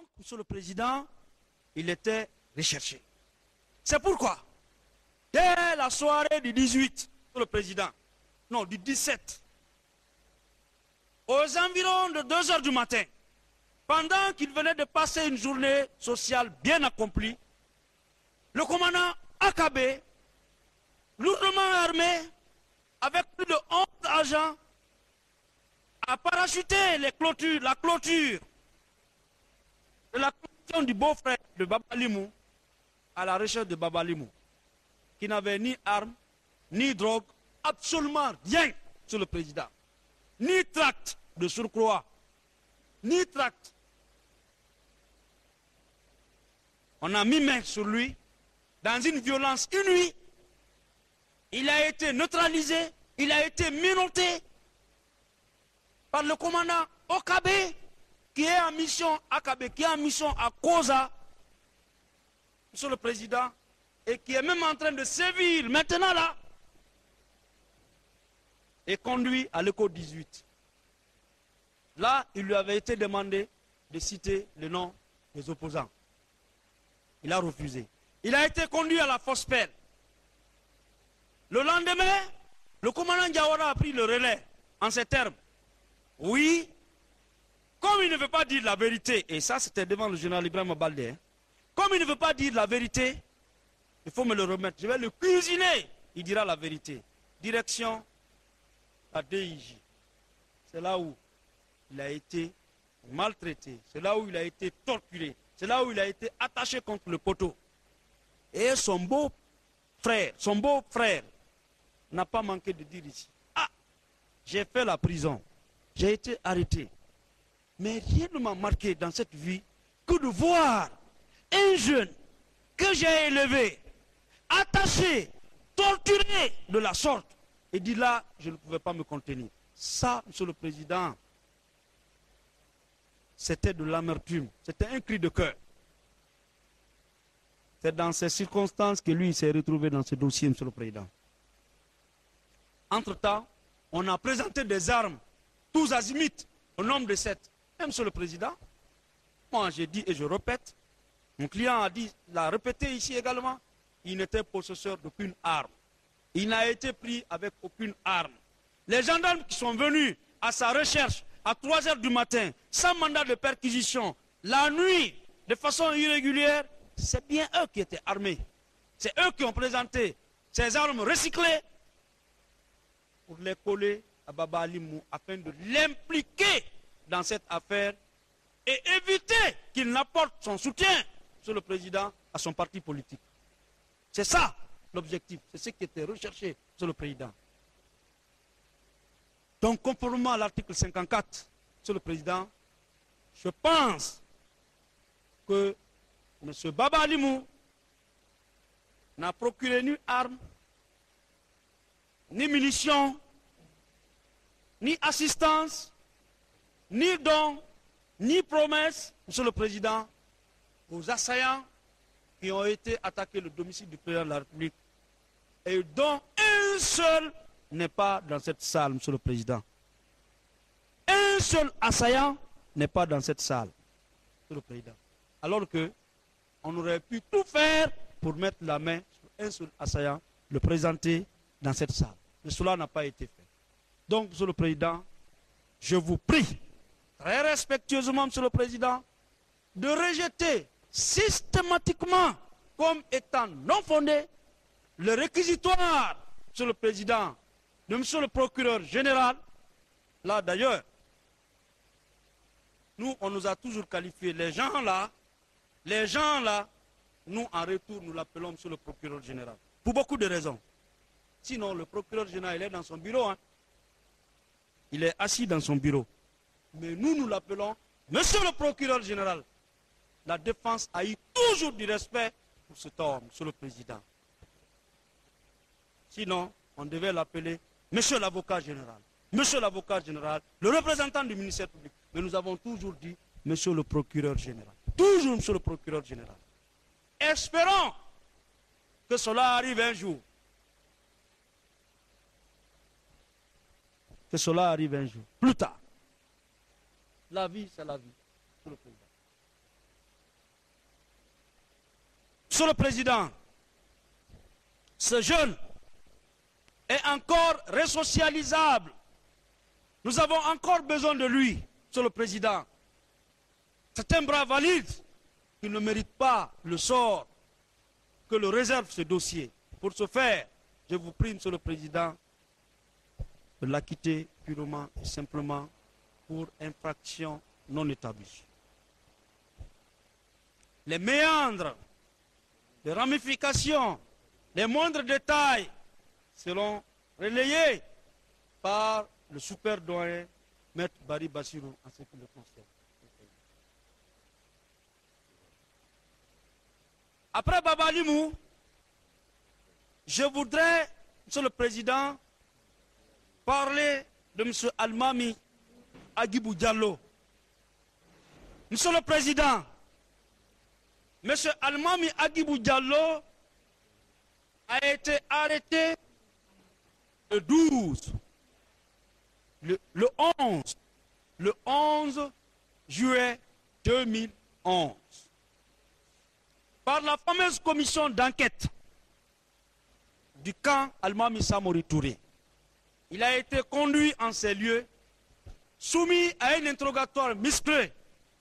Donc, Monsieur le Président, il était recherché. C'est pourquoi, dès la soirée du 18, Monsieur le Président, non, du 17, aux environs de 2 heures du matin, pendant qu'il venait de passer une journée sociale bien accomplie, le commandant Akabe, lourdement armé, avec plus de 11 agents, a parachuté la clôture de la commission du beau-frère de Baba Limou à la recherche de Baba Limou, qui n'avait ni armes, ni drogue, absolument rien, Monsieur le Président. Ni tract de surcroît, ni tract. On a mis main sur lui dans une violence inouïe. Il a été neutralisé, il a été menotté par le commandant Okabe, qui est en mission à Koza, Monsieur le Président, et qui est même en train de sévir maintenant là, et conduit à l'écho 18. Là, il lui avait été demandé de citer le nom des opposants. Il a refusé. Il a été conduit à la fosse pelle. Le lendemain, le commandant Diawara a pris le relais en ces termes. Oui, comme il ne veut pas dire la vérité, et ça c'était devant le général Ibrahim Baldé, comme il ne veut pas dire la vérité, il faut me le remettre. Je vais le cuisiner, il dira la vérité. Direction à DIJ. C'est là où il a été maltraité, c'est là où il a été torturé, c'est là où il a été attaché contre le poteau. Et son beau-frère n'a pas manqué de dire ici, ah, j'ai fait la prison, j'ai été arrêté. Mais rien ne m'a marqué dans cette vie que de voir un jeune que j'ai élevé, attaché, torturé de la sorte. Et dit là, je ne pouvais pas me contenir. Ça, Monsieur le Président, c'était de l'amertume, c'était un cri de cœur. C'est dans ces circonstances que lui s'est retrouvé dans ce dossier, Monsieur le Président. Entre-temps, on a présenté des armes, tous azimuts, au nombre de 7. Et Monsieur le Président, moi j'ai dit et je répète, mon client l'a répété ici également, il n'était possesseur d'aucune arme. Il n'a été pris avec aucune arme. Les gendarmes qui sont venus à sa recherche à 3 heures du matin, sans mandat de perquisition, la nuit, de façon irrégulière, c'est bien eux qui étaient armés. C'est eux qui ont présenté ces armes recyclées pour les coller à Baba Limou afin de l'impliquer dans cette affaire et éviter qu'il n'apporte son soutien, Monsieur le Président, à son parti politique. C'est ça l'objectif, c'est ce qui était recherché, Monsieur le Président. Donc, conformément à l'article 54, Monsieur le Président, je pense que M. Baba Limou n'a procuré ni armes, ni munitions, ni assistance, ni dons, ni promesses, Monsieur le Président, aux assaillants qui ont été attaqués le domicile du président de la République et dont un seul n'est pas dans cette salle, Monsieur le Président. Un seul assaillant n'est pas dans cette salle, Monsieur le Président. Alors que on aurait pu tout faire pour mettre la main sur un seul assaillant, le présenter dans cette salle. Mais cela n'a pas été fait. Donc, Monsieur le Président, je vous prie, très respectueusement, Monsieur le Président, de rejeter systématiquement, comme étant non fondé, le réquisitoire, Monsieur le Président, de Monsieur le Procureur Général. Là, d'ailleurs, nous, on nous a toujours qualifiés, les gens là, nous, en retour, nous l'appelons Monsieur le Procureur Général. Pour beaucoup de raisons. Sinon, le Procureur Général, il est dans son bureau. Hein. Il est assis dans son bureau. Mais nous, nous l'appelons Monsieur le Procureur Général. La défense a eu toujours du respect pour cet homme, Monsieur le Président. Sinon, on devait l'appeler Monsieur l'Avocat Général. Monsieur l'Avocat Général, le représentant du ministère public. Mais nous avons toujours dit Monsieur le Procureur Général. Toujours Monsieur le Procureur Général. Espérons que cela arrive un jour. Que cela arrive un jour. Plus tard. La vie, c'est la vie. Monsieur le Président. Monsieur le Président, ce jeune est encore resocialisable. Nous avons encore besoin de lui, Monsieur le Président. C'est un bras valide qui ne mérite pas le sort que le réserve ce dossier. Pour ce faire, je vous prie, Monsieur le Président, de l'acquitter purement et simplement pour infraction non établie. Les méandres, les ramifications, les moindres détails seront relayés par le super doyen Maître Barry Bassirou en ce qui le concerne. Après Baba Limou, je voudrais, Monsieur le Président, parler de M. Almami Agibou Diallo. Monsieur le Président, M. Almami Agibou Diallo a été arrêté le 12, le 11 juillet 2011 par la fameuse commission d'enquête du camp Almami Samori Touré. Il a été conduit en ces lieux, soumis à un interrogatoire musclé,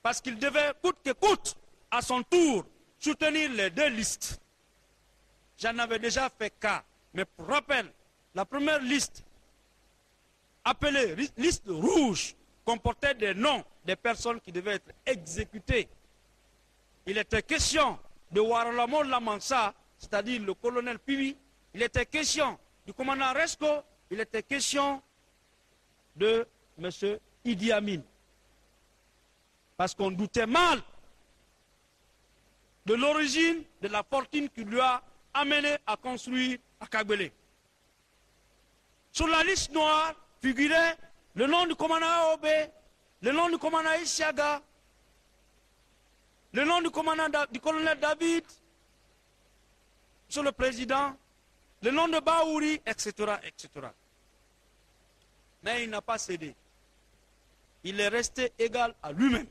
parce qu'il devait, coûte que coûte, à son tour, soutenir les deux listes. J'en avais déjà fait cas, mais pour rappel, la première liste, appelée liste rouge, comportait des noms des personnes qui devaient être exécutées. Il était question de Waralamo Lamansa, c'est-à-dire le colonel Piwi. Il était question du commandant Resco. Il était question de M. Idi Amin. Parce qu'on doutait mal de l'origine de la fortune qui lui a amené à construire à Kagbele. Sur la liste noire figurait le nom du commandant Aobe, le nom du commandant Isiaga, le nom du commandant du colonel David, Monsieur le Président, le nom de Baouri, etc., etc. Mais il n'a pas cédé. Il est resté égal à lui-même.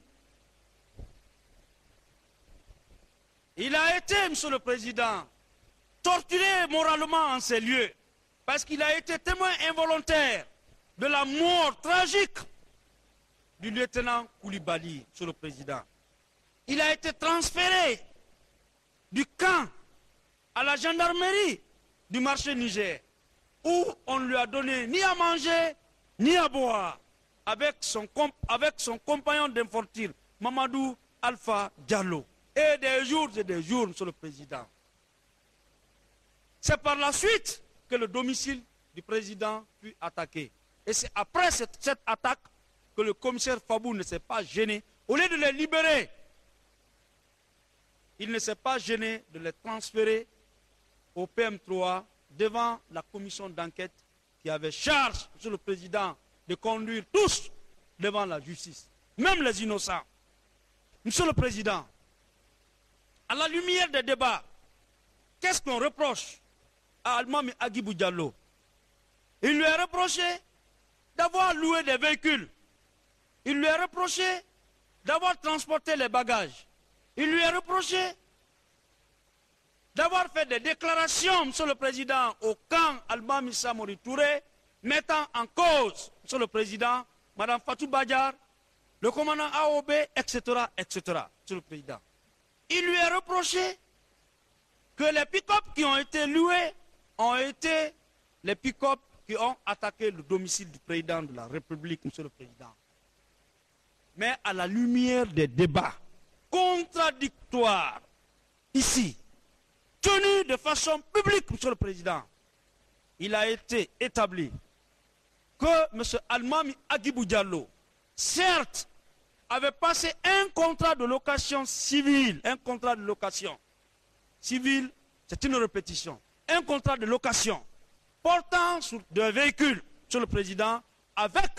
Il a été, Monsieur le Président, torturé moralement en ces lieux, parce qu'il a été témoin involontaire de la mort tragique du lieutenant Koulibaly, Monsieur le Président. Il a été transféré du camp à la gendarmerie du marché Niger, où on ne lui a donné ni à manger, ni à boire, avec son compagnon d'infortune, Mamadou Alpha Diallo. Et des jours, Monsieur le Président. C'est par la suite que le domicile du président fut attaqué. Et c'est après cette attaque que le commissaire Fabou ne s'est pas gêné. Au lieu de les libérer, il ne s'est pas gêné de les transférer au PM3 devant la commission d'enquête qui avait charge, Monsieur le Président, de conduire tous devant la justice, même les innocents. Monsieur le Président, à la lumière des débats, qu'est-ce qu'on reproche à Almami Agibou Diallo? Il lui est reproché d'avoir loué des véhicules. Il lui est reproché d'avoir transporté les bagages. Il lui est reproché d'avoir fait des déclarations, Monsieur le Président, au camp Almami Samori Touré, mettant en cause, Monsieur le Président, Mme Fatou Badiar, le commandant AOB, etc., etc., Monsieur le Président. Il lui est reproché que les pick-up qui ont été loués ont été les pick-up qui ont attaqué le domicile du président de la République, Monsieur le Président. Mais à la lumière des débats contradictoires, ici, tenus de façon publique, Monsieur le Président, il a été établi que M. Almami Agibou Diallo, certes, avait passé un contrat de location civile, un contrat de location civile, c'est une répétition, un contrat de location portant sur des véhicules, Monsieur le Président, avec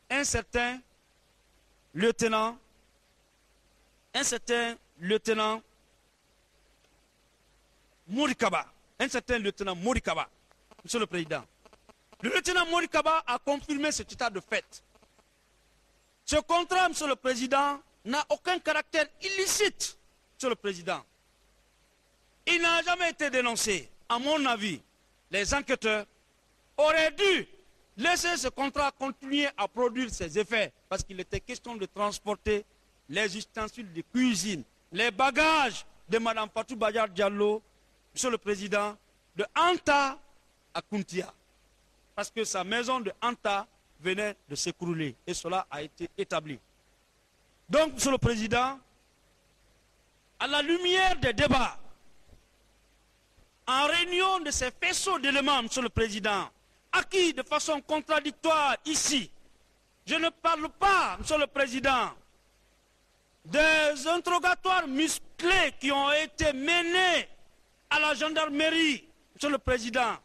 un certain lieutenant Morikaba, Monsieur le Président. Le lieutenant Morikaba a confirmé cet état de fait. Ce contrat, Monsieur le Président, n'a aucun caractère illicite, Monsieur le Président. il n'a jamais été dénoncé. À mon avis, les enquêteurs auraient dû laisser ce contrat continuer à produire ses effets, parce qu'il était question de transporter les ustensiles de cuisine, les bagages de Mme Fatou Badiar Diallo, Monsieur le Président, de Anta à Kountia. Parce que sa maison de Anta venait de s'écrouler, et cela a été établi. Donc, Monsieur le Président, à la lumière des débats, en réunion de ces faisceaux d'éléments, Monsieur le Président, acquis de façon contradictoire ici, je ne parle pas, Monsieur le Président, des interrogatoires musclés qui ont été menés à la gendarmerie, Monsieur le Président,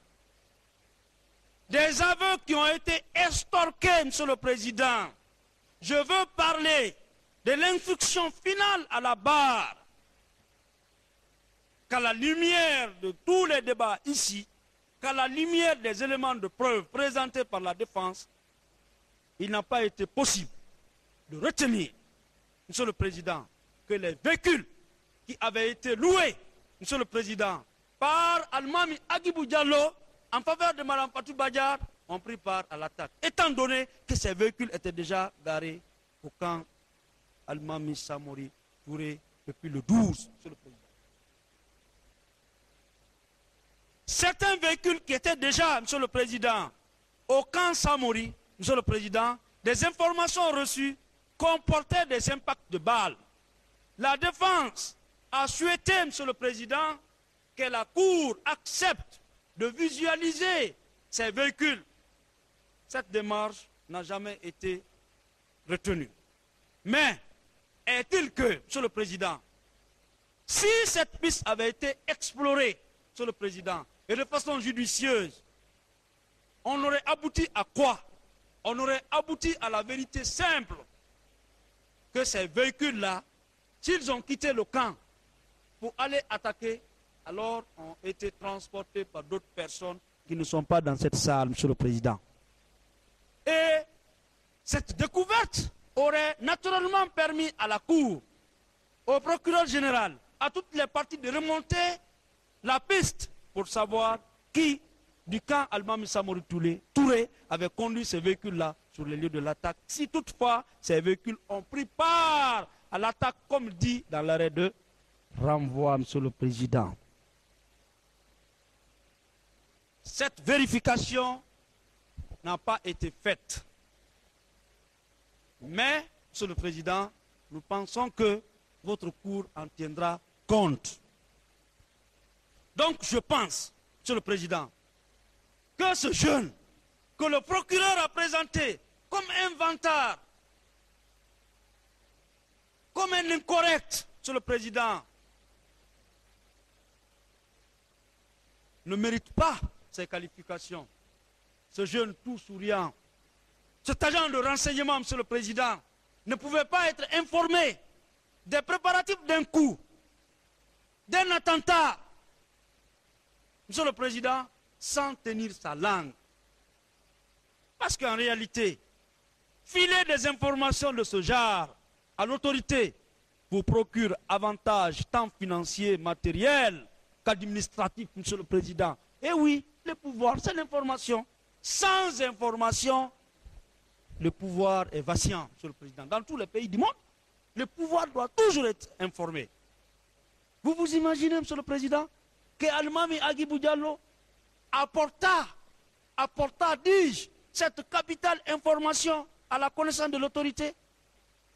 des aveux qui ont été extorqués, Monsieur le Président. Je veux parler de l'instruction finale à la barre, qu'à la lumière de tous les débats ici, qu'à la lumière des éléments de preuve présentés par la défense, il n'a pas été possible de retenir, Monsieur le Président, que les véhicules qui avaient été loués, Monsieur le Président, par Almami Agibou Diallo en faveur de Mme Fatou Badiar ont pris part à l'attaque, étant donné que ces véhicules étaient déjà garés au camp Almami Samori Touré depuis le 12, Monsieur le Président. Certains véhicules qui étaient déjà, Monsieur le Président, au camp Samori, Monsieur le Président, des informations reçues comportaient des impacts de balles. La défense a souhaité, Monsieur le Président, que la Cour accepte de visualiser ces véhicules. Cette démarche n'a jamais été retenue. Mais est-il que, Monsieur le Président, si cette piste avait été explorée, Monsieur le Président, et de façon judicieuse, on aurait abouti à quoi? On aurait abouti à la vérité simple que ces véhicules-là, s'ils ont quitté le camp pour aller attaquer, alors ont été transportés par d'autres personnes qui ne sont pas dans cette salle, Monsieur le Président. Et cette découverte aurait naturellement permis à la Cour, au procureur général, à toutes les parties de remonter la piste pour savoir qui, du camp Almami Samori Touré, avait conduit ces véhicules-là sur les lieux de l'attaque. Si toutefois, ces véhicules ont pris part à l'attaque, comme dit dans l'arrêt de renvoi, Monsieur le Président. Cette vérification n'a pas été faite. Mais, Monsieur le Président, nous pensons que votre Cour en tiendra compte. Donc, je pense, Monsieur le Président, que ce jeune, que le procureur a présenté comme inventeur, comme un incorrect, Monsieur le Président, ne mérite pas ces qualifications. Ce jeune tout souriant, cet agent de renseignement, Monsieur le Président, ne pouvait pas être informé des préparatifs d'un coup, d'un attentat, Monsieur le Président, sans tenir sa langue. Parce qu'en réalité, filer des informations de ce genre à l'autorité vous procure avantage tant financier, matériel qu'administratif, Monsieur le Président. Et oui, le pouvoir, c'est l'information. Sans information, le pouvoir est vacillant, Monsieur le Président. Dans tous les pays du monde, le pouvoir doit toujours être informé. Vous vous imaginez, Monsieur le Président, que Almami Agibou Diallo apporta, dis-je, cette capitale information à la connaissance de l'autorité,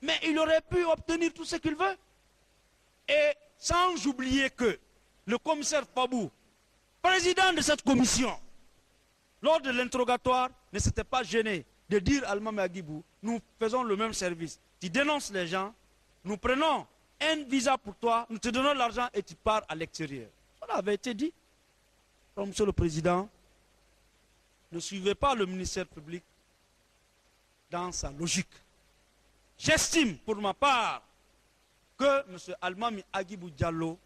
mais il aurait pu obtenir tout ce qu'il veut. Et sans oublier que le commissaire Fabou, président de cette commission, lors de l'interrogatoire, ne s'était pas gêné de dire à Almami Agibou, nous faisons le même service. Tu dénonces les gens, nous prenons un visa pour toi, nous te donnons l'argent et tu pars à l'extérieur. Cela avait été dit. Donc, Monsieur le Président, ne suivez pas le ministère public dans sa logique. J'estime pour ma part que M. Almami Agibou Diallo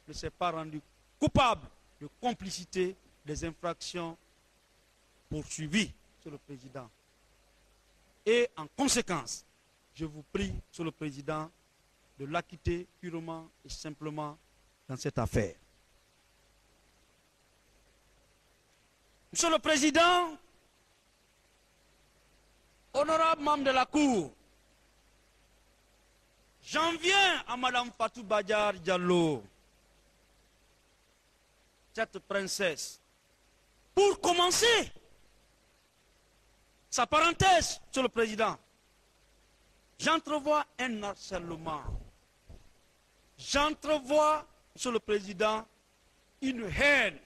ne s'est pas rendu coupable de complicité des infractions poursuivies, Monsieur le Président. Et en conséquence, je vous prie, Monsieur le Président, de l'acquitter purement et simplement dans cette affaire. Monsieur le Président, honorable membre de la Cour, j'en viens à Madame Fatou Badiar Diallo, cette princesse. Pour commencer, sa parenthèse, Monsieur le Président, j'entrevois un harcèlement. J'entrevois, Monsieur le Président, une haine,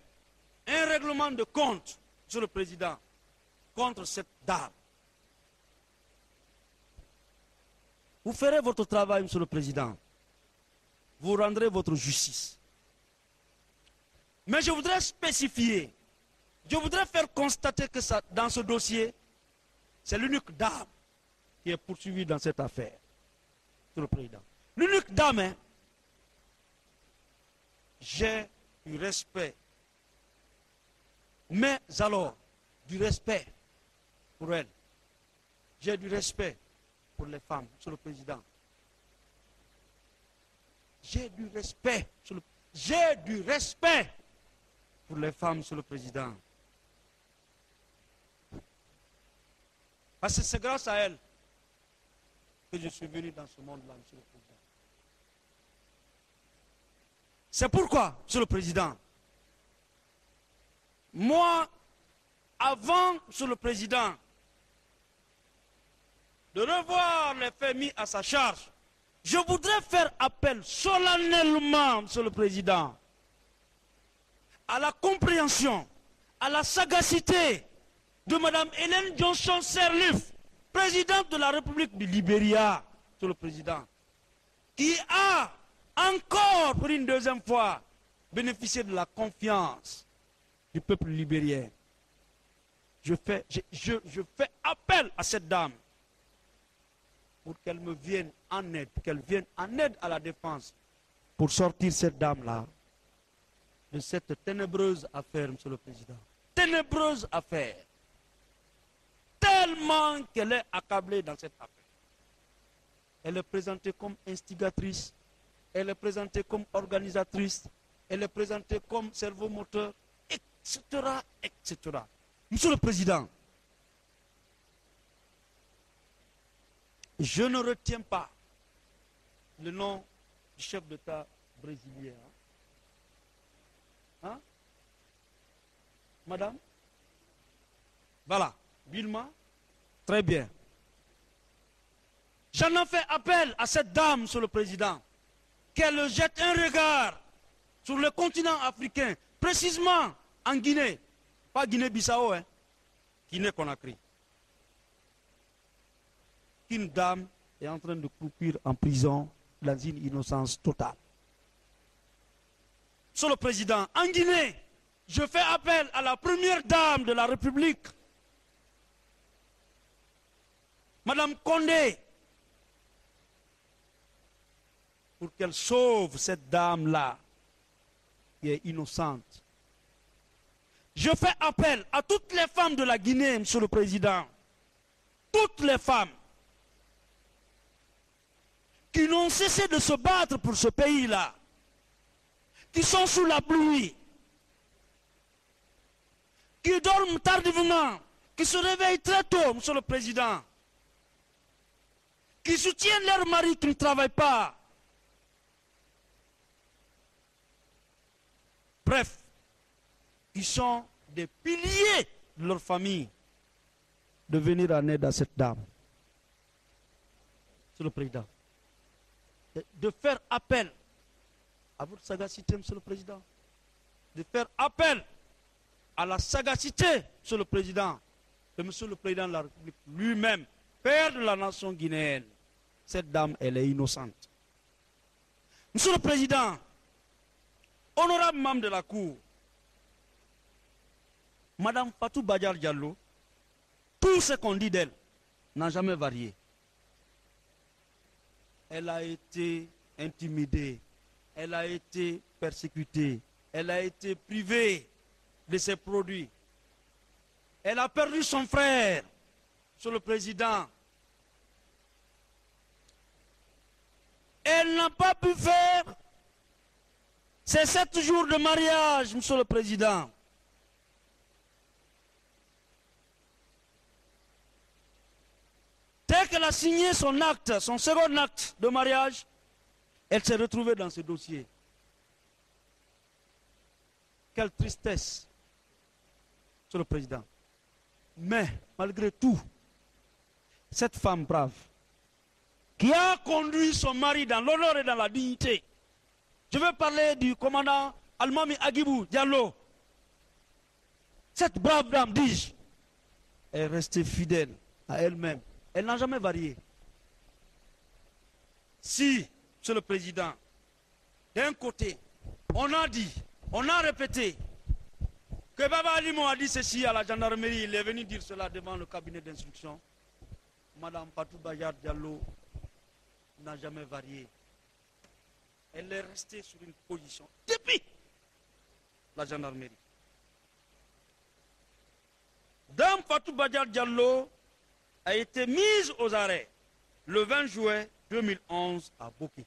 un règlement de compte, Monsieur le Président, contre cette dame. Vous ferez votre travail, Monsieur le Président. Vous rendrez votre justice. Mais je voudrais spécifier, je voudrais faire constater que ça, dans ce dossier, c'est l'unique dame qui est poursuivie dans cette affaire, Monsieur le Président. L'unique dame, hein, j'ai du respect. Mais alors, du respect pour elle. J'ai du respect pour les femmes, Monsieur le Président. J'ai du respect, j'ai du respect pour les femmes, Monsieur le Président. Parce que c'est grâce à elle que je suis venu dans ce monde-là, Monsieur le Président. C'est pourquoi, Monsieur le Président, moi, avant, Monsieur le Président, de revoir les faits mis à sa charge, je voudrais faire appel solennellement, Monsieur le Président, à la compréhension, à la sagacité de Mme Ellen Johnson Sirleaf, présidente de la République du Libéria, Monsieur le Président, qui a encore pour une deuxième fois bénéficié de la confiance du peuple libérien. Je fais appel à cette dame pour qu'elle me vienne en aide, qu'elle vienne en aide à la défense pour sortir cette dame-là de cette ténébreuse affaire, Monsieur le Président. Ténébreuse affaire. Tellement qu'elle est accablée dans cette affaire. Elle est présentée comme instigatrice, elle est présentée comme organisatrice, elle est présentée comme cerveau moteur, etc., etc. Monsieur le Président, je ne retiens pas le nom du chef d'État brésilien. Hein? Madame? Voilà. Vilma? Très bien. J'en ai fait appel à cette dame, Monsieur le Président, qu'elle jette un regard sur le continent africain, précisément en Guinée. Pas Guinée-Bissau, hein. Guinée-Conakry. Qu'une dame est en train de croupir en prison dans une innocence totale. Monsieur le Président, en Guinée, je fais appel à la première dame de la République, Madame Condé, pour qu'elle sauve cette dame-là, qui est innocente. Je fais appel à toutes les femmes de la Guinée, Monsieur le Président, toutes les femmes qui n'ont cessé de se battre pour ce pays-là, qui sont sous la pluie, qui dorment tardivement, qui se réveillent très tôt, Monsieur le Président, qui soutiennent leurs maris qui ne travaillent pas. Bref, qui sont des piliers de leur famille, de venir en aide à cette dame. Monsieur le Président, de faire appel à votre sagacité, Monsieur le Président, de faire appel à la sagacité, Monsieur le Président, de Monsieur le Président de la République lui-même, père de la nation guinéenne. Cette dame, elle est innocente. Monsieur le Président, honorable membre de la Cour, Madame Fatou Badiar Diallo, tout ce qu'on dit d'elle n'a jamais varié. Elle a été intimidée, elle a été persécutée, elle a été privée de ses produits. Elle a perdu son frère, Monsieur le Président. Elle n'a pas pu faire ses 7 jours de mariage, Monsieur le Président. Dès qu'elle a signé son acte, son second acte de mariage, elle s'est retrouvée dans ce dossier. Quelle tristesse, Monsieur le Président. Mais, malgré tout, cette femme brave, qui a conduit son mari dans l'honneur et dans la dignité, je veux parler du commandant Almami Agibou Diallo. Cette brave dame, dis-je, est restée fidèle à elle-même. Elle n'a jamais varié. Si, Monsieur le Président, d'un côté, on a dit, on a répété que Baba Alimo a dit ceci à la gendarmerie, il est venu dire cela devant le cabinet d'instruction, Madame Fatou Bayard Diallo n'a jamais varié. Elle est restée sur une position depuis la gendarmerie. Dame Fatou Bayard Diallo a été mise aux arrêts le 20 juin 2011 à Boké.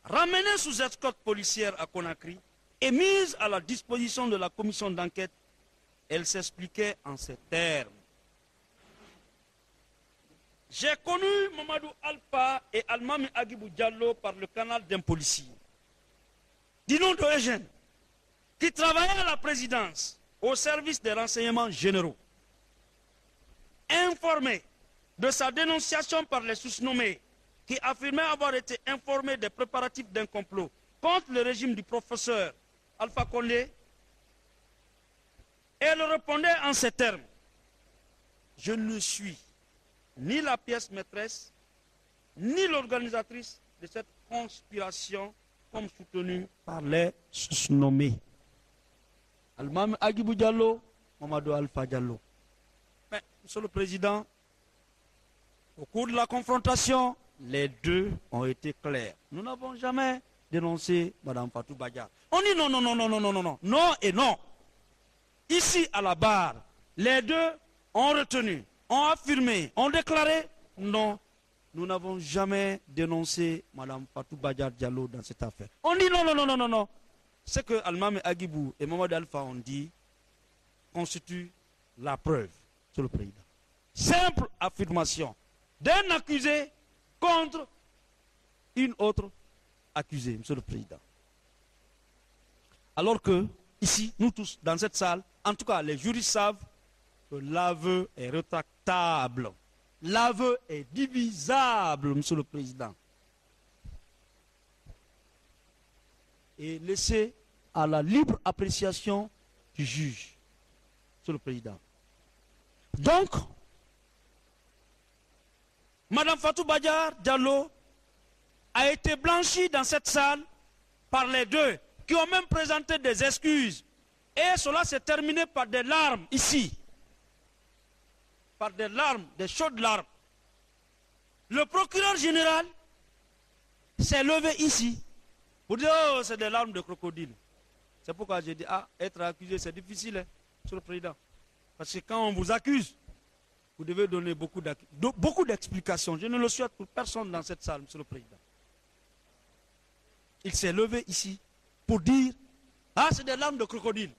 Ramenée sous escorte policière à Conakry et mise à la disposition de la commission d'enquête, elle s'expliquait en ces termes. J'ai connu Mamadou Alpha et Almami Agibou Diallo par le canal d'un policier, du nom de Eugène, qui travaillait à la présidence au service des renseignements généraux. Informé de sa dénonciation par les sous-nommés qui affirmaient avoir été informés des préparatifs d'un complot contre le régime du professeur Alpha Condé, elle répondait en ces termes: je ne suis ni la pièce maîtresse, ni l'organisatrice de cette conspiration comme soutenue par les sous-nommés. Almami Agibou Diallo, Mamadou Alpha Diallo. Mais, Monsieur le Président, au cours de la confrontation, les deux ont été clairs. Nous n'avons jamais dénoncé Mme Fatou Bayard. On dit non, non, non, non, non, non, non, non, non et non. Ici, à la barre, les deux ont retenu, ont affirmé, ont déclaré non. Nous n'avons jamais dénoncé Mme Fatou Bayard Diallo dans cette affaire. On dit non, non, non, non, non, non. Ce que Almami Agibou et Mamadou Alpha ont dit constitue la preuve, Monsieur le Président. Simple affirmation d'un accusé contre une autre accusée, Monsieur le Président. Alors que, ici, nous tous, dans cette salle, en tout cas les juristes savent que l'aveu est rétractable. L'aveu est divisable, Monsieur le Président. Et laissé à la libre appréciation du juge, Monsieur le Président. Donc, Mme Fatou Bayard Diallo a été blanchie dans cette salle par les deux, qui ont même présenté des excuses. Et cela s'est terminé par des larmes ici. Par des larmes, des chaudes larmes. Le procureur général s'est levé ici pour dire oh, c'est des larmes de crocodile. C'est pourquoi j'ai dit ah, être accusé c'est difficile, hein, Monsieur le Président. Parce que quand on vous accuse, vous devez donner beaucoup d'explications. Je ne le souhaite pour personne dans cette salle, Monsieur le Président. Il s'est levé ici pour dire ah, c'est des larmes de crocodile.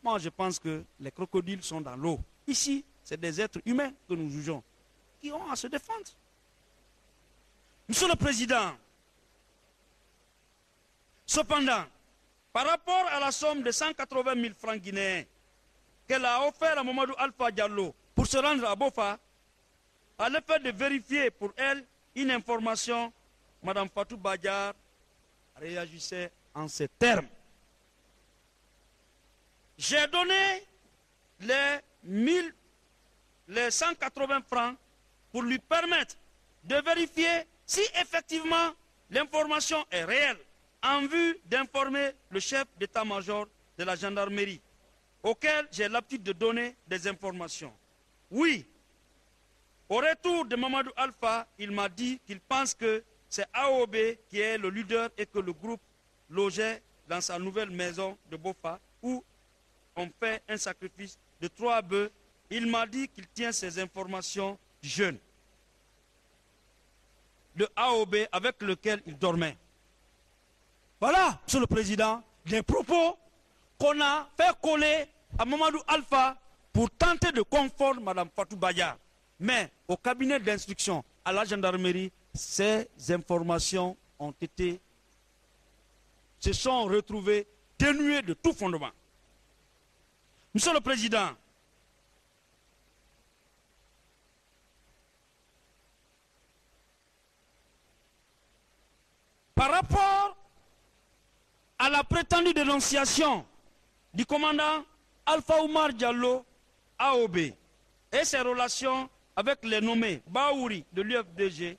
Moi, je pense que les crocodiles sont dans l'eau. Ici, c'est des êtres humains que nous jugeons, qui ont à se défendre. Monsieur le Président, cependant, par rapport à la somme de 180 000 francs guinéens qu'elle a offert à Mamadou Alpha Diallo pour se rendre à Bofa, à l'effet de vérifier pour elle une information, Mme Fatou Bayard réagissait en ces termes. J'ai donné les 180 francs pour lui permettre de vérifier si effectivement l'information est réelle en vue d'informer le chef d'état-major de la gendarmerie auquel j'ai l'habitude de donner des informations. Oui, au retour de Mamadou Alpha, il m'a dit qu'il pense que c'est AOB qui est le leader et que le groupe logeait dans sa nouvelle maison de Bofa où on fait un sacrifice de 3 bœufs. Il m'a dit qu'il tient ces informations du jeune de AOB avec lequel il dormait. Voilà, Monsieur le Président, des propos qu'on a fait coller à Mamadou Alpha pour tenter de confondre Mme Fatou Bayard. Mais au cabinet d'instruction, à la gendarmerie, ces informations se sont retrouvées dénuées de tout fondement. Monsieur le Président, par rapport à la prétendue dénonciation du commandant Alpha Oumar Diallo AOB et ses relations avec les nommés Baouri de l'UFDG,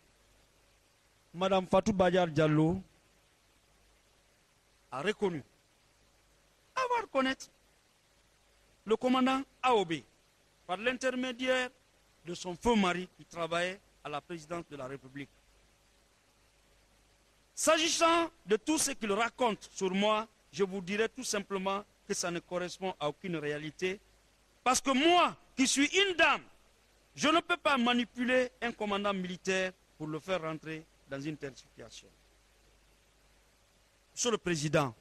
Mme Fatou Badiar Diallo a reconnu avoir connaître le commandant AOB par l'intermédiaire de son feu mari qui travaillait à la présidence de la République. S'agissant de tout ce qu'il raconte sur moi, je vous dirai tout simplement que ça ne correspond à aucune réalité. Parce que moi, qui suis une dame, je ne peux pas manipuler un commandant militaire pour le faire rentrer dans une telle situation. Monsieur le Président,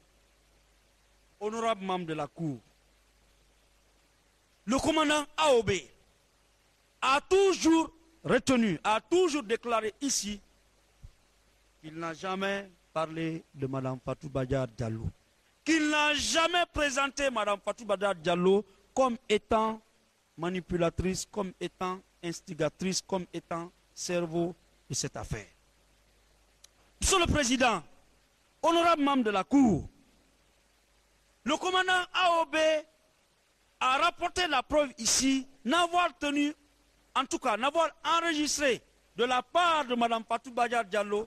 honorable membre de la Cour, le commandant AOB a toujours retenu, a toujours déclaré ici qu'il n'a jamais parlé de Mme Fatou Badiar Diallo, qu'il n'a jamais présenté Mme Fatou Badiar Diallo comme étant manipulatrice, comme étant instigatrice, comme étant cerveau de cette affaire. Monsieur le Président, honorable membre de la Cour, le commandant AOB a rapporté la preuve ici, n'avoir tenu, en tout cas, n'avoir enregistré de la part de Mme Fatou Badiar Diallo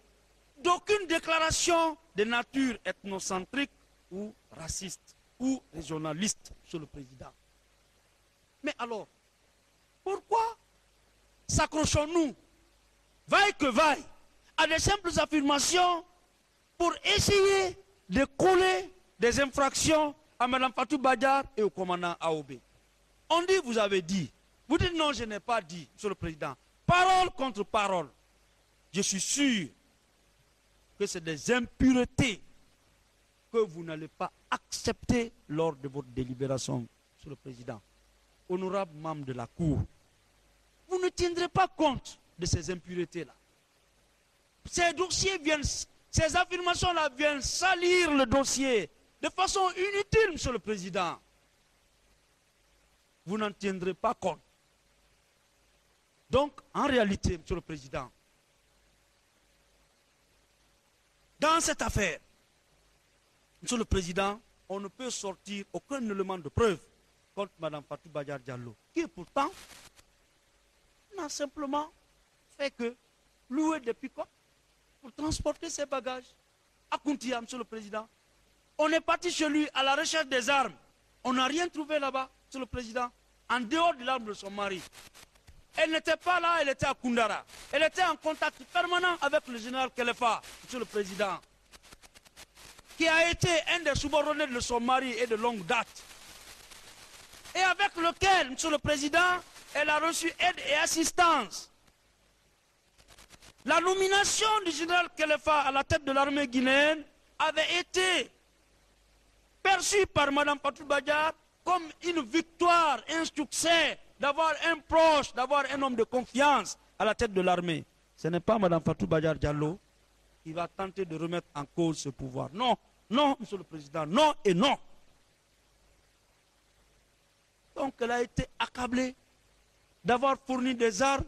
d'aucune déclaration de nature ethnocentrique ou raciste ou régionaliste, Monsieur le Président. Mais alors, pourquoi s'accrochons-nous, vaille que vaille, à des simples affirmations pour essayer de coller des infractions à Mme Fatou Badiar et au commandant AOB? On dit, vous avez dit. Vous dites, non, je n'ai pas dit, Monsieur le Président. Parole contre parole. Je suis sûr que c'est des impuretés que vous n'allez pas accepter lors de votre délibération, Monsieur le Président. Honorable membre de la Cour, vous ne tiendrez pas compte de ces impuretés-là. Ces dossiers viennent, ces affirmations-là viennent salir le dossier de façon inutile, Monsieur le Président. Vous n'en tiendrez pas compte. Donc, en réalité, Monsieur le Président, dans cette affaire, Monsieur le Président, on ne peut sortir aucun élément de preuve contre Mme Fatou Badiar Diallo, qui pourtant n'a simplement fait que louer des pick-up pour transporter ses bagages à Kountia, Monsieur le Président. On est parti chez lui à la recherche des armes. On n'a rien trouvé là-bas, Monsieur le Président, en dehors de l'arme de son mari. Elle n'était pas là, elle était à Koundara. Elle était en contact permanent avec le général Kelefa, Monsieur le Président, qui a été un des subordonnés de son mari et de longue date. Et avec lequel, Monsieur le Président, elle a reçu aide et assistance. La nomination du général Kelefa à la tête de l'armée guinéenne avait été perçue par Mme Fatou Badiar comme une victoire, un succès, d'avoir un proche, d'avoir un homme de confiance à la tête de l'armée. Ce n'est pas Mme Fatou Badiar Diallo qui va tenter de remettre en cause ce pouvoir. Non, non, Monsieur le Président, non et non. Donc elle a été accablée d'avoir fourni des armes,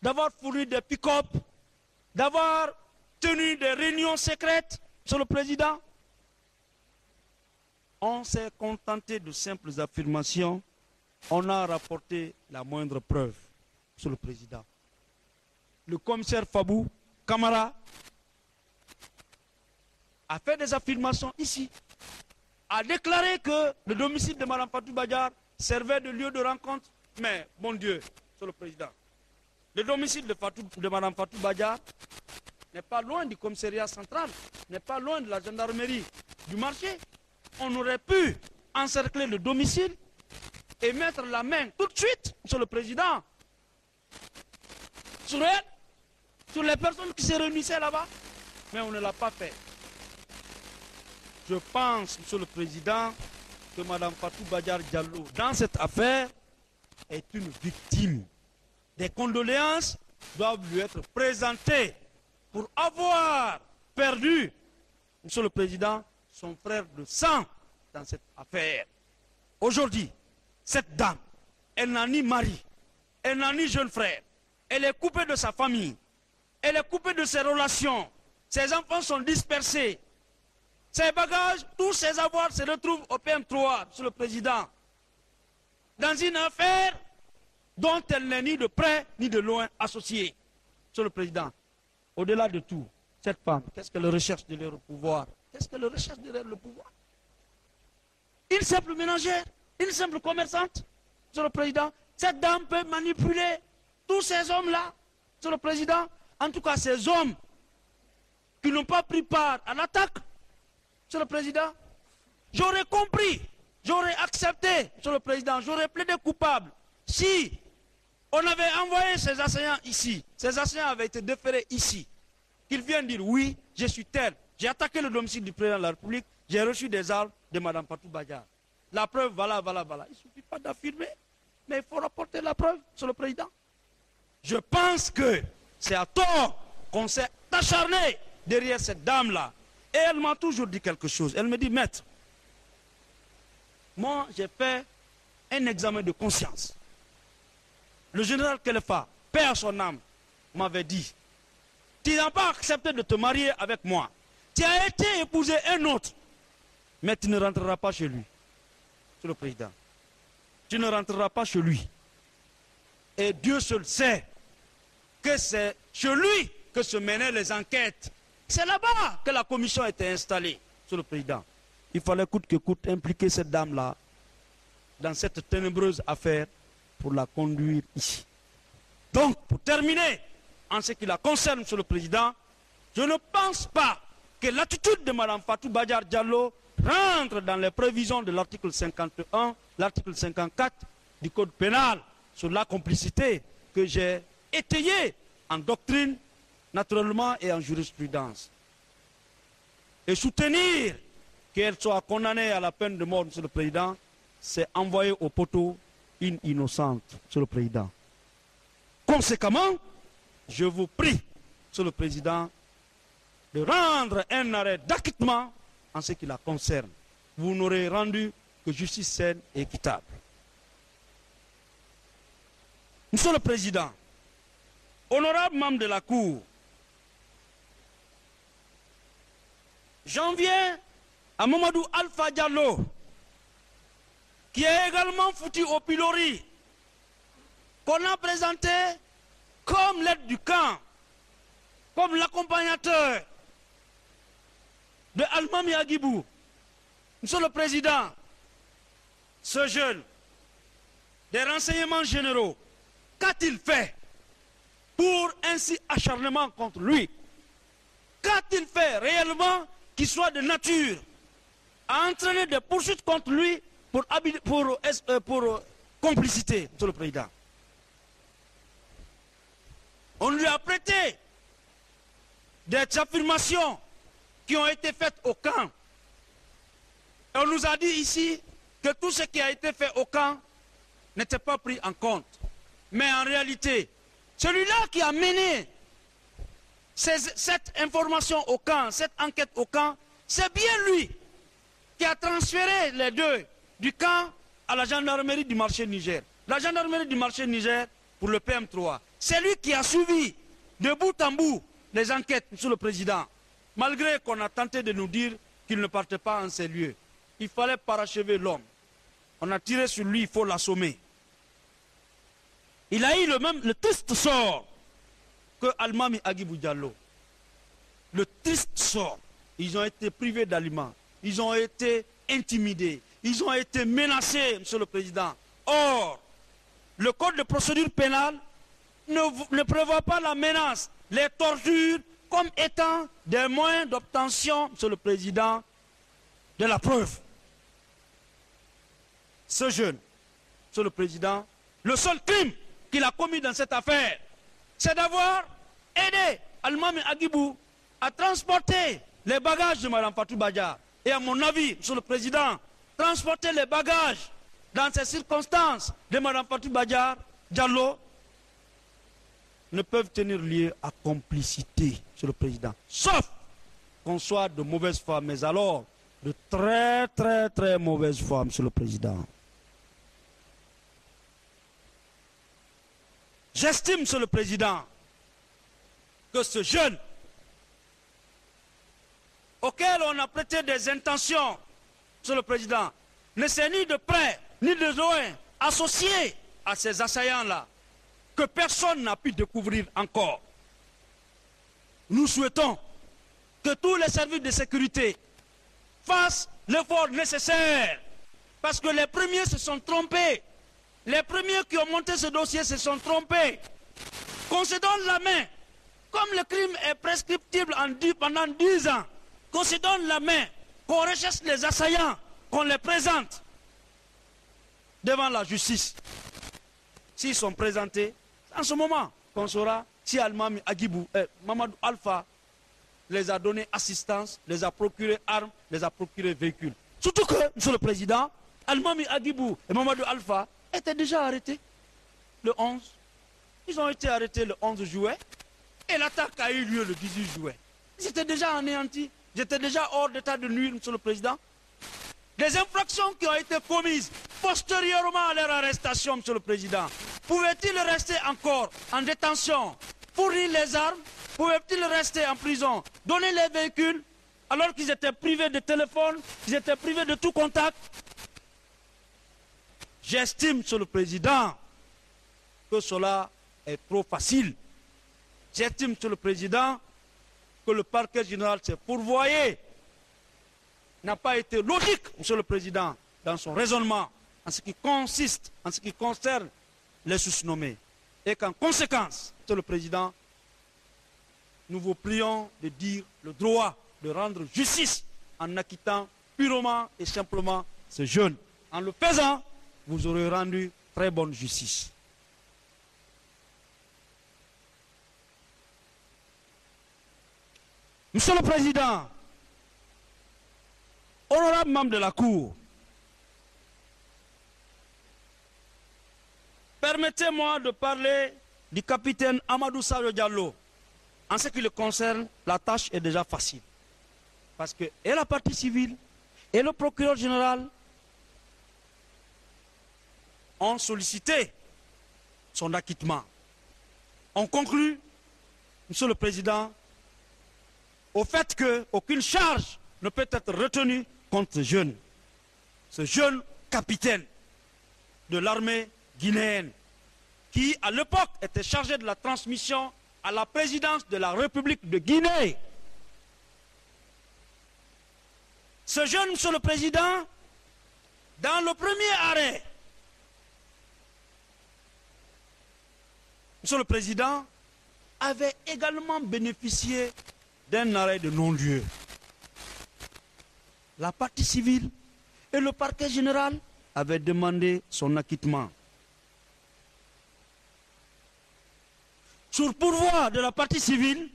d'avoir fourni des pick-up, d'avoir tenu des réunions secrètes, Monsieur le Président. On s'est contenté de simples affirmations. On a rapporté la moindre preuve, Monsieur le Président. Le commissaire Fabou Camara a fait des affirmations ici, a déclaré que le domicile de Mme Fatou Badiar servait de lieu de rencontre. Mais, mon Dieu, Monsieur le Président, le domicile de Mme Fatou Badiar n'est pas loin du commissariat central, n'est pas loin de la gendarmerie du marché. On aurait pu encercler le domicile et mettre la main tout de suite, Monsieur le Président, sur elle, sur les personnes qui se réunissaient là-bas. Mais on ne l'a pas fait. Je pense, Monsieur le Président, que Mme Fatou Badiar Diallo, dans cette affaire, est une victime. des condoléances doivent lui être présentées pour avoir perdu, Monsieur le Président, son frère de sang dans cette affaire. Aujourd'hui, cette dame, elle n'a ni mari, elle n'a ni jeune frère, elle est coupée de sa famille, elle est coupée de ses relations, ses enfants sont dispersés, ses bagages, tous ses avoirs se retrouvent au PM3, Monsieur le Président, dans une affaire dont elle n'est ni de près ni de loin associée. Monsieur le Président, au-delà de tout, cette femme, qu'est-ce qu'elle recherche derrière le pouvoir? Qu'est-ce qu'elle recherche derrière le pouvoir? Une simple ménagère, une simple commerçante, Monsieur le Président. Cette dame peut manipuler tous ces hommes-là, Monsieur le Président. En tout cas, ces hommes qui n'ont pas pris part à l'attaque, Monsieur le Président. J'aurais compris, j'aurais accepté, Monsieur le Président, j'aurais plaidé coupable si on avait envoyé ces assaillants ici, ces assaillants avaient été déférés ici, qu'ils viennent dire oui, je suis tel, j'ai attaqué le domicile du président de la République, j'ai reçu des armes de Mme Fatou Badiar. La preuve, voilà. Il ne suffit pas d'affirmer, mais il faut rapporter la preuve, Monsieur le Président. Je pense que c'est à tort qu'on s'est acharné derrière cette dame-là. Et elle m'a toujours dit quelque chose. Elle me dit, maître, moi j'ai fait un examen de conscience. Le général Kelefa, paix à son âme, m'avait dit, tu n'as pas accepté de te marier avec moi. Tu as été épousé un autre, mais tu ne rentreras pas chez lui. Monsieur le Président, tu ne rentreras pas chez lui. Et Dieu seul sait que c'est chez lui que se menaient les enquêtes. C'est là-bas que la commission a été installée, Monsieur le Président. Il fallait coûte que coûte impliquer cette dame-là dans cette ténébreuse affaire pour la conduire ici. Donc, pour terminer, en ce qui la concerne, Monsieur le Président, je ne pense pas que l'attitude de Mme Fatou Badiar Diallo rentre dans les prévisions de l'article 51, l'article 54 du Code pénal sur la complicité que j'ai étayé en doctrine, naturellement, et en jurisprudence. Et soutenir qu'elle soit condamnée à la peine de mort, Monsieur le Président, c'est envoyer au poteau une innocente, Monsieur le Président. Conséquemment, je vous prie, Monsieur le Président, de rendre un arrêt d'acquittement en ce qui la concerne. Vous n'aurez rendu que justice saine et équitable. Monsieur le Président, honorable membre de la Cour, j'en viens à Mamadou Alpha Diallo, qui est également foutu au pilori, qu'on a présenté comme l'aide du camp, comme l'accompagnateur de Almami Agibou. Monsieur le Président, ce jeune des renseignements généraux, qu'a-t-il fait pour un si acharnement contre lui? Qu'a-t-il fait réellement qui soit de nature à entraîner des poursuites contre lui pour complicité, Monsieur le Président? On lui a prêté des affirmations qui ont été faites au camp. Et on nous a dit ici que tout ce qui a été fait au camp n'était pas pris en compte. Mais en réalité, celui-là qui a mené cette information au camp, cette enquête au camp, c'est bien lui qui a transféré les deux du camp à la gendarmerie du marché Niger. La gendarmerie du marché Niger pour le PM3. C'est lui qui a suivi de bout en bout les enquêtes, Monsieur le Président. Malgré qu'on a tenté de nous dire qu'il ne partait pas en ces lieux. Il fallait parachever l'homme. On a tiré sur lui, il faut l'assommer. Il a eu le triste sort que Almami Agibou Diallo. Le triste sort. Ils ont été privés d'aliments. Ils ont été intimidés. Ils ont été menacés, Monsieur le Président. Or, le Code de procédure pénale ne prévoit pas la menace, les tortures, comme étant des moyens d'obtention, Monsieur le Président, de la preuve. Ce jeune, Monsieur le Président, le seul crime qu'il a commis dans cette affaire, c'est d'avoir aidé Almami Agibou à transporter les bagages de Mme Fatou Badiar. Et à mon avis, Monsieur le Président, transporter les bagages dans ces circonstances de Mme Fatou Badiar Diallo, ne peuvent tenir lieu à complicité, Monsieur le Président. Sauf qu'on soit de mauvaise foi, mais alors de très mauvaise foi, Monsieur le Président. J'estime, Monsieur le Président, que ce jeune auquel on a prêté des intentions, Monsieur le Président, ne s'est ni de près ni de loin associé à ces assaillants-là, que personne n'a pu découvrir encore. Nous souhaitons que tous les services de sécurité fassent l'effort nécessaire, parce que les premiers se sont trompés. Les premiers qui ont monté ce dossier se sont trompés. Qu'on se donne la main, comme le crime est prescriptible pendant 10 ans, qu'on se donne la main, qu'on recherche les assaillants, qu'on les présente devant la justice. S'ils sont présentés, en ce moment, qu'on saura si Almami Agibou, Mamadou Alpha les a donné assistance, les a procuré armes, les a procuré véhicules. Surtout que, Monsieur le Président, Almami Agibou et Mamadou Alpha étaient déjà arrêtés le 11. Ils ont été arrêtés le 11 juillet et l'attaque a eu lieu le 18 juillet. Ils étaient déjà anéantis. Ils étaient déjà hors d'état de nuire, Monsieur le Président. Les infractions qui ont été commises postérieurement à leur arrestation, Monsieur le Président, pouvaient-ils rester encore en détention, fournir les armes, pouvaient-ils rester en prison, donner les véhicules, alors qu'ils étaient privés de téléphone, ils étaient privés de tout contact? J'estime, Monsieur le Président, que cela est trop facile. J'estime, Monsieur le Président, que le parquet général s'est pourvoyé, n'a pas été logique, Monsieur le Président, dans son raisonnement, en ce qui consiste, en ce qui concerne les sous-nommés. Et qu'en conséquence, Monsieur le Président, nous vous prions de dire le droit de rendre justice en acquittant purement et simplement ce jeune. En le faisant, vous aurez rendu très bonne justice. Monsieur le Président, honorable membre de la Cour, permettez-moi de parler du capitaine Amadou Sadio Diallo. En ce qui le concerne, la tâche est déjà facile. Parce que et la partie civile et le procureur général ont sollicité son acquittement. On conclut, Monsieur le Président, au fait qu'aucune charge ne peut être retenue contre ce jeune capitaine de l'armée guinéenne, qui à l'époque était chargé de la transmission à la présidence de la République de Guinée. Ce jeune, Monsieur le Président, dans le premier arrêt, Monsieur le Président, avait également bénéficié d'un arrêt de non-lieu. La partie civile et le parquet général avaient demandé son acquittement. Sur pourvoi de la partie civile,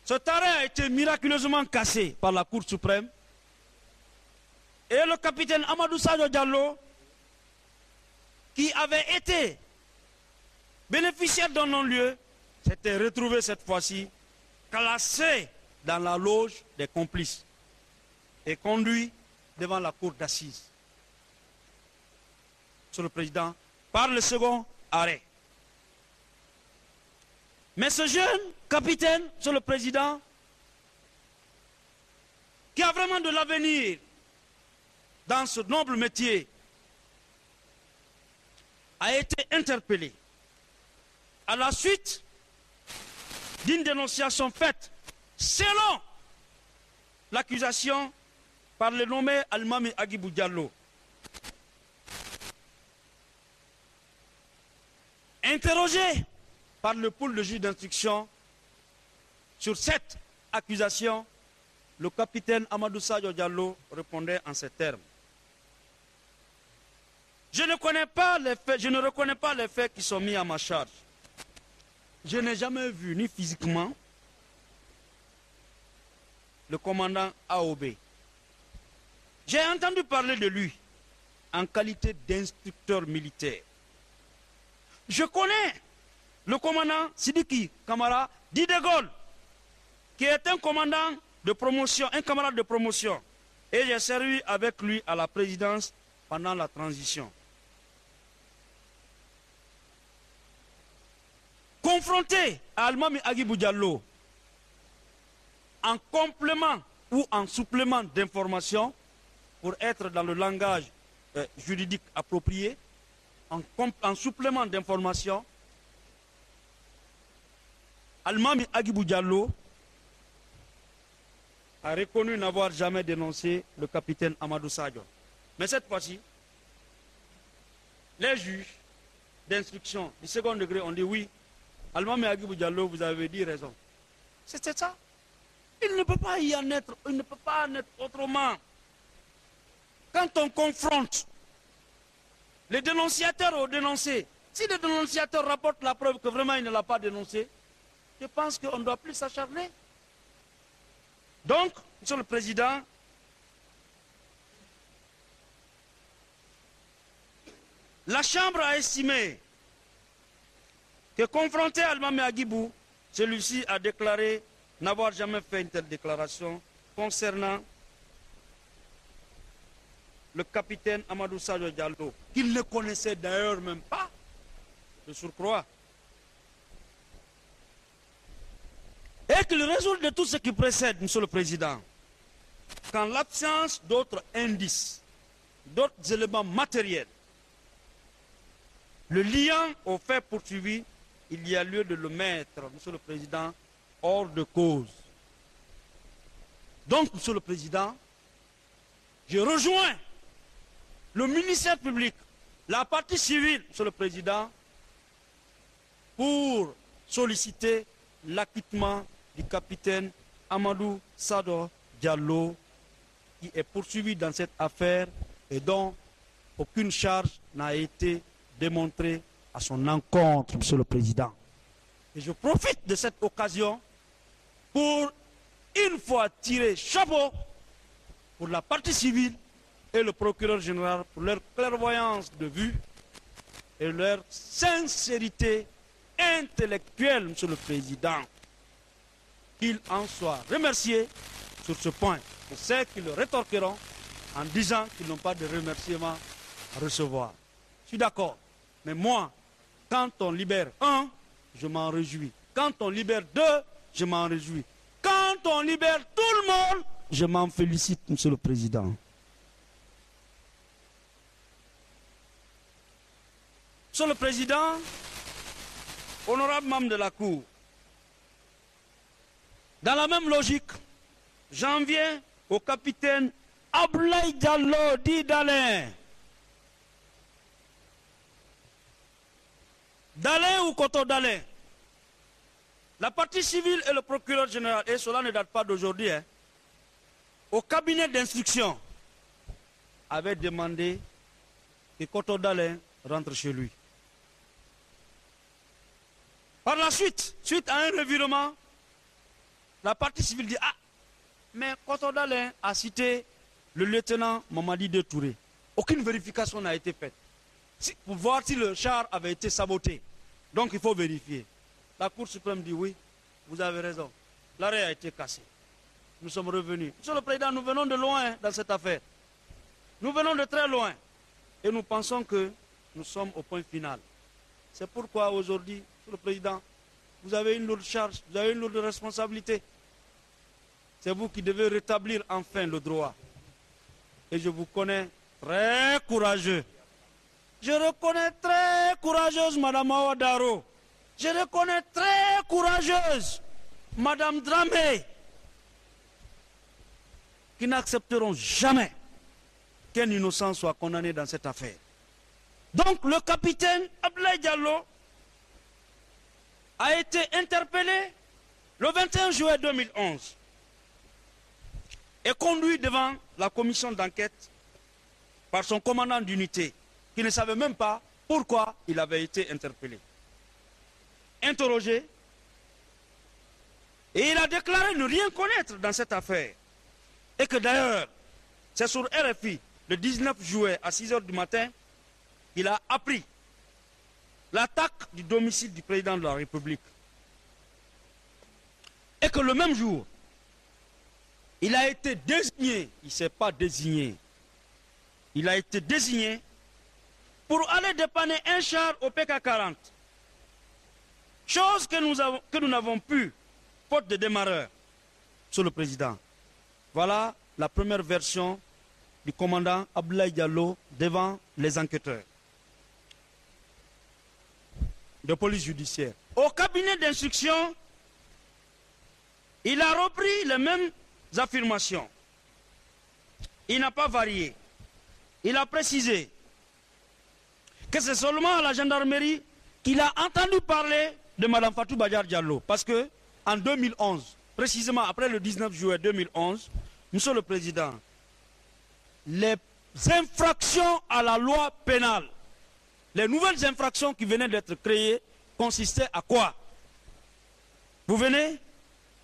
cet arrêt a été miraculeusement cassé par la Cour suprême et le capitaine Amadou Sadio Diallo, qui avait été bénéficiaire d'un non-lieu, s'était retrouvé cette fois-ci classé dans la loge des complices et conduit devant la cour d'assises. Monsieur le Président, par le second arrêt. Mais ce jeune capitaine, Monsieur le Président, qui a vraiment de l'avenir dans ce noble métier, a été interpellé à la suite d'une dénonciation faite selon l'accusation par le nommé Almami Agibou Diallo. Interrogé par le pôle de juge d'instruction sur cette accusation, le capitaine Amadou Sadio Diallo répondait en ces termes. Je ne reconnais pas les faits qui sont mis à ma charge. Je n'ai jamais vu, ni physiquement, le commandant AOB. J'ai entendu parler de lui en qualité d'instructeur militaire. Je connais le commandant Sidiki Kamara dit de Gaulle, qui est un commandant de promotion, un camarade de promotion. Et j'ai servi avec lui à la présidence pendant la transition. Confronté à Almami Agibou Diallo, en complément ou en supplément d'information, pour être dans le langage juridique approprié, en supplément d'information, Almami Agibou Diallo a reconnu n'avoir jamais dénoncé le capitaine Amadou Sadio. Mais cette fois-ci, les juges d'instruction du second degré ont dit oui, Almami Agibou Diallo, vous avez dit raison. C'était ça. Il ne peut pas y en être, il ne peut pas en être autrement. Quand on confronte les dénonciateurs aux dénoncés, si le dénonciateur rapporte la preuve que vraiment il ne l'a pas dénoncé, je pense qu'on ne doit plus s'acharner. Donc, Monsieur le Président, la Chambre a estimé que confronté à Almami Agibou, celui-ci a déclaré n'avoir jamais fait une telle déclaration concernant le capitaine Amadou Sadio Diallo, qu'il ne connaissait d'ailleurs même pas, de surcroît. Et qu'il résulte de tout ce qui précède, Monsieur le Président, qu'en l'absence d'autres indices, d'autres éléments matériels, le liant au fait poursuivi, il y a lieu de le mettre, Monsieur le Président, hors de cause. Donc, Monsieur le Président, je rejoins le ministère public, la partie civile, Monsieur le Président, pour solliciter l'acquittement du capitaine Amadou Sadio Diallo, qui est poursuivi dans cette affaire et dont aucune charge n'a été démontrée à son encontre, Monsieur le Président. Et je profite de cette occasion pour une fois tirer chapeau pour la partie civile et le procureur général pour leur clairvoyance de vue et leur sincérité intellectuelle, Monsieur le Président. Qu'ils en soient remerciés sur ce point. Je sais qu'ils le rétorqueront en disant qu'ils n'ont pas de remerciements à recevoir. Je suis d'accord. Mais moi, quand on libère un, je m'en réjouis. Quand on libère deux, je m'en réjouis. Quand on libère tout le monde, je m'en félicite, Monsieur le Président. Monsieur le Président, honorable membre de la Cour, dans la même logique, j'en viens au capitaine Ablaye Diallo dit d'Alain. D'Alain ou Koto d'Alain? La partie civile et le procureur général, et cela ne date pas d'aujourd'hui, au cabinet d'instruction, avaient demandé que Koto d'Alain rentre chez lui. Par la suite, suite à un revirement, la partie civile dit « Ah, mais Koto d'Alain a cité le lieutenant Mamadi de Touré. Aucune vérification n'a été faite pour voir si le char avait été saboté. Donc il faut vérifier. » La Cour suprême dit « Oui, vous avez raison. L'arrêt a été cassé. Nous sommes revenus. » Monsieur le Président, nous venons de loin dans cette affaire. Nous venons de très loin. Et nous pensons que nous sommes au point final. C'est pourquoi aujourd'hui, Monsieur le Président, vous avez une lourde charge, vous avez une lourde responsabilité. C'est vous qui devez rétablir enfin le droit. Et je vous connais très courageux. Je reconnais très courageuse Madame Awadaro. Je reconnais très courageuse Madame Dramé, qui n'accepteront jamais qu'un innocent soit condamné dans cette affaire. Donc le capitaine Ablaye Diallo a été interpellé le 21 juillet 2011 et conduit devant la commission d'enquête par son commandant d'unité, qui ne savait même pas pourquoi il avait été interpellé. Interrogé, et il a déclaré ne rien connaître dans cette affaire. Et que d'ailleurs, c'est sur RFI, le 19 juillet à 6 h du matin, il a appris l'attaque du domicile du président de la République. Et que le même jour, il a été désigné, il ne s'est pas désigné, il a été désigné pour aller dépanner un char au PK40. Chose que nous n'avons pu, faute de démarreur, sur le président. Voilà la première version du commandant Abdoulaye Diallo devant les enquêteurs de police judiciaire. Au cabinet d'instruction, il a repris les mêmes affirmations. Il n'a pas varié. Il a précisé que c'est seulement à la gendarmerie qu'il a entendu parler de Mme Fatou Badiar Diallo. Parce que en 2011, précisément après le 19 juillet 2011, Monsieur le Président, les infractions à la loi pénale, les nouvelles infractions qui venaient d'être créées, consistaient à quoi? Vous venez,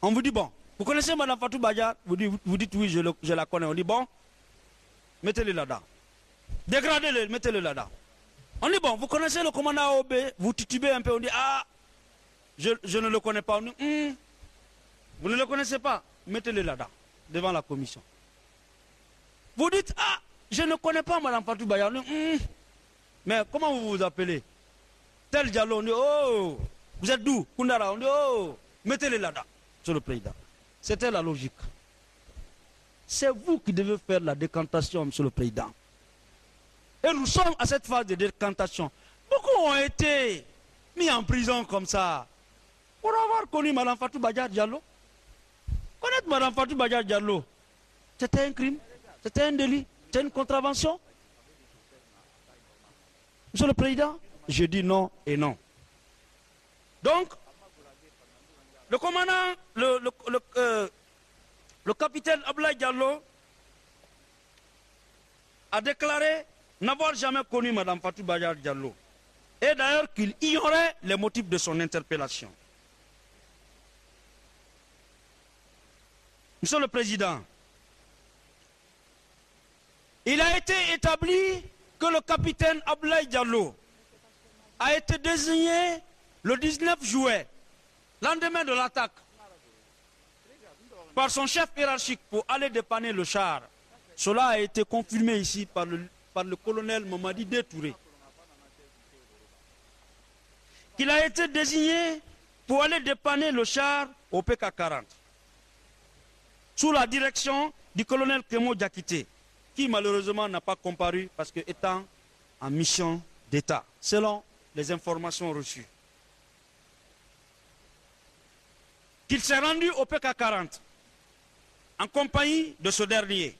on vous dit bon, vous connaissez Mme Fatou Badiar, vous dites oui, je la connais. On dit bon, mettez-le là-dedans. Dégradez-le, mettez-le là-dedans. On dit bon, vous connaissez le commandant AOB, vous titubez un peu, on dit ah, je ne le connais pas. On dit, vous ne le connaissez pas, mettez-le là-dedans, devant la commission. Vous dites ah, je ne connais pas Mme Fatou Badiar. On dit, mais comment vous vous appelez? Tel Diallo, on dit oh, vous êtes d'où? Koundara, on dit oh, mettez-le là-dedans, sur le président. C'était la logique. C'est vous qui devez faire la décantation, Monsieur le Président. Et nous sommes à cette phase de décantation. Beaucoup ont été mis en prison comme ça pour avoir connu Mme Fatou Badiar Diallo. Connaître Mme Fatou Badiar Diallo, c'était un crime, c'était un délit, c'était une contravention. Monsieur le Président, je dis non et non. Donc, le commandant, le capitaine Abdoulaye Diallo a déclaré n'avoir jamais connu Mme Fatou Badiar Diallo. Et d'ailleurs qu'il ignorait les motifs de son interpellation. Monsieur le Président, il a été établi que le capitaine Abdoulaye Diallo a été désigné le 19 juillet, lendemain de l'attaque, par son chef hiérarchique pour aller dépanner le char. Cela a été confirmé ici par le colonel Mamadi Détouré. Qu'il a été désigné pour aller dépanner le char au PK40, sous la direction du colonel Kemo Diakité, qui malheureusement n'a pas comparu parce que étant en mission d'État, selon les informations reçues. Qu'il s'est rendu au PK40 en compagnie de ce dernier.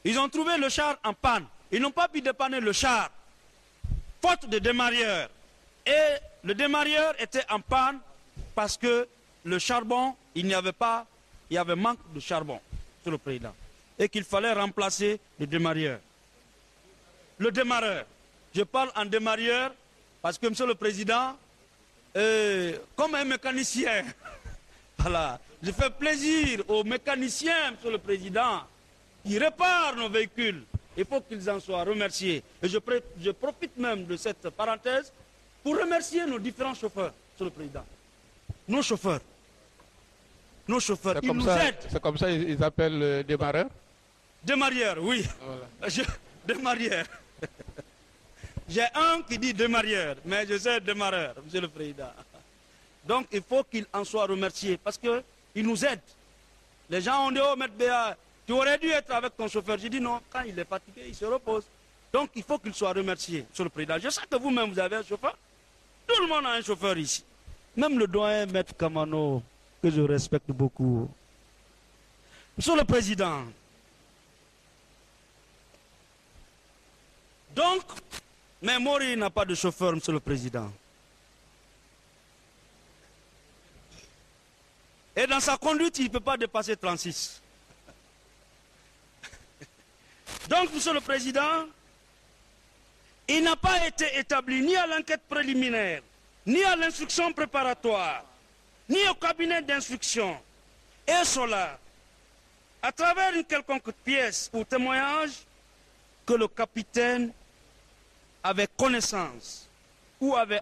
Ils ont trouvé le char en panne. Ils n'ont pas pu dépanner le char, faute de démarreur. Et le démarreur était en panne parce que le charbon, il y avait manque de charbon sur le président. Et qu'il fallait remplacer le démarreur. Le démarreur. Je parle en démarreur parce que, Monsieur le Président, comme un mécanicien, voilà, je fais plaisir aux mécaniciens, Monsieur le Président, qui réparent nos véhicules. Il faut qu'ils en soient remerciés. Et je profite même de cette parenthèse pour remercier nos différents chauffeurs, Monsieur le Président. Nos chauffeurs. Nos chauffeurs, ils nous aident. C'est comme ça ils appellent démarreur? Démarreur, oui. Voilà. Démarreur. J'ai un qui dit démarreur, mais je sais démarreur, Monsieur le Président. Donc il faut qu'ils en soient remerciés parce qu'ils nous aident. Les gens ont dit, oh, Maître Béa, tu aurais dû être avec ton chauffeur. J'ai dit non, quand il est fatigué, il se repose. Donc il faut qu'il soit remercié, Monsieur le Président. Je sais que vous-même, vous avez un chauffeur. Tout le monde a un chauffeur ici. Même le doyen Maître Kamano, que je respecte beaucoup. Monsieur le Président. Donc, mais Mori n'a pas de chauffeur, Monsieur le Président. Et dans sa conduite, il ne peut pas dépasser 36. Donc, Monsieur le Président, il n'a pas été établi ni à l'enquête préliminaire, ni à l'instruction préparatoire, ni au cabinet d'instruction. Et cela, à travers une quelconque pièce ou témoignage, que le capitaine avait connaissance ou avait...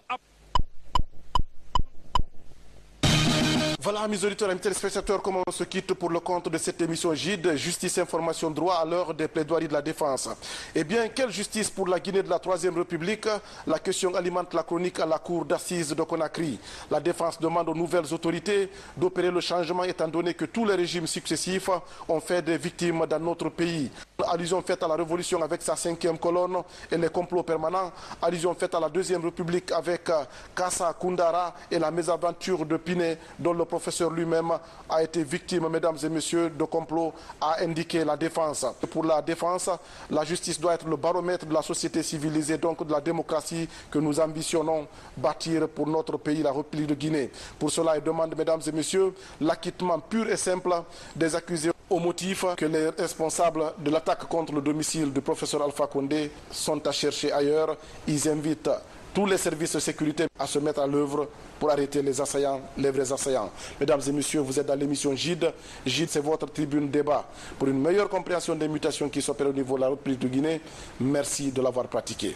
Voilà, amis auditeurs, amis téléspectateurs, comment on se quitte pour le compte de cette émission JID, Justice, Information, Droit, à l'heure des plaidoiries de la défense. Eh bien, quelle justice pour la Guinée de la Troisième République? La question alimente la chronique à la cour d'assises de Conakry. La défense demande aux nouvelles autorités d'opérer le changement étant donné que tous les régimes successifs ont fait des victimes dans notre pays. Allusion faite à la révolution avec sa 5e colonne et les complots permanents. Allusion faite à la Deuxième République avec Kassa Koundara et la mésaventure de Pinet, dont le professeur lui-même a été victime, mesdames et messieurs, de complots, a indiqué la défense. Pour la défense, la justice doit être le baromètre de la société civilisée, donc de la démocratie que nous ambitionnons bâtir pour notre pays, la République de Guinée. Pour cela, il demande, mesdames et messieurs, l'acquittement pur et simple des accusés au motif que les responsables de l'attaque contre le domicile du professeur Alpha Condé sont à chercher ailleurs. Ils invitent tous les services de sécurité à se mettre à l'œuvre pour arrêter les assaillants, les vrais assaillants. Mesdames et messieurs, vous êtes dans l'émission JID. JID, c'est votre tribune débat. Pour une meilleure compréhension des mutations qui s'opèrent au niveau de la République de Guinée, merci de l'avoir pratiqué.